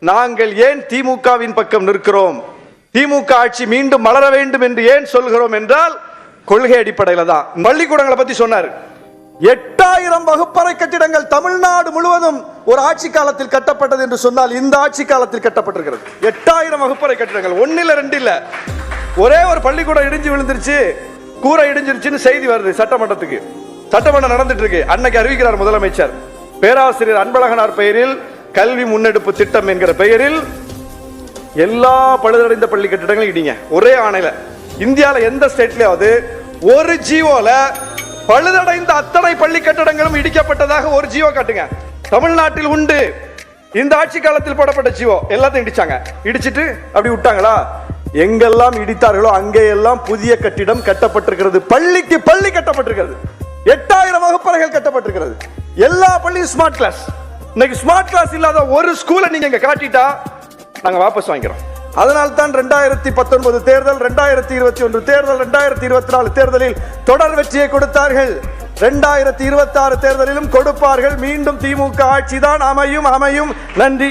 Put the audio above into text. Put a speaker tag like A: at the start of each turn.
A: நாங்கள் ஏன் திமுகவின் பக்கம் நிற்கிறோம், திமுக ஆட்சி மீண்டும் மலர வேண்டும் என்று ஏன் சொல்கிறோம் என்றால் கொள்கை அடிப்படையில் தான். பள்ளிக்கூடங்களை பத்தி சொன்னார். 8000 வகுப்பறை கட்டிடங்கள் தமிழ்நாடு முழுவதும் ஒரு ஆட்சி காலத்தில் கட்டப்பட்டது என்று சொன்னால் இந்த ஆட்சி காலத்தில் கட்டப்பட்டிருக்கிறது. 8000 வகுப்பறை கட்டிடங்கள், ஒன்னில் ரெண்டு இல்ல. ஒரே ஒரு பள்ளிக்கூடம் இடிஞ்சு விழுந்துருச்சு, கூரை இடிஞ்சிருச்சுன்னு செய்தி வருது சட்டமன்றத்துக்கு. சட்டமன்றம் நடந்துட்டு இருக்கு. அன்னைக்கு அறிவிக்கிறார் முதலமைச்சர், பேராசிரியர் அன்பழகனார் பெயரில் கல்வி முன்னெடுப்பு திட்டம் என்கிற பெயரில் எல்லா பழுதடைந்த பள்ளி கட்டிடங்களும் இடிங்க. ஒரே ஆணையில இந்தியாவில் எந்த ஸ்டேட்லயாவது ஒரு ஜியோல பழுதடைந்த அத்தனை பள்ளி கட்டடங்களும் இடிக்கப்பட்டதாக ஒரு ஜியோ காட்டுங்க. தமிழ்நாட்டில் உண்டு. இந்த ஆட்சி காலத்தில் போடப்பட்ட ஜியோ எல்லாத்தையும் இடிச்சாங்க. இடிச்சிட்டு அப்படி விட்டாங்களா? எங்கெல்லாம் இடித்தார்களோ அங்கெல்லாம் புதிய கட்டிடம் கட்டப்பட்டிருக்கிறது. பள்ளிக்கு பள்ளி கட்டப்பட்டிருக்கிறது. 8000 வகுப்பறைகள் கட்டப்பட்டிருக்கிறது. எல்லா பள்ளியும் ஸ்மார்ட் கிளாஸ். இன்னைக்கு ஸ்மார்ட் கிளாஸ் இல்லாத ஒரு ஸ்கூலை நீங்க இங்க காட்டிட்டா நாங்க வாபஸ் வாங்கிறோம். அதனால்தான் 2019 தேர்தல், 2021 தேர்தல், 2024 தேர்தலில் தொடர் வெற்றியை கொடுத்தார்கள். 2026 தேர்தலிலும் கொடுப்பார்கள். மீண்டும் திமுக ஆட்சி தான் அமையும். நன்றி.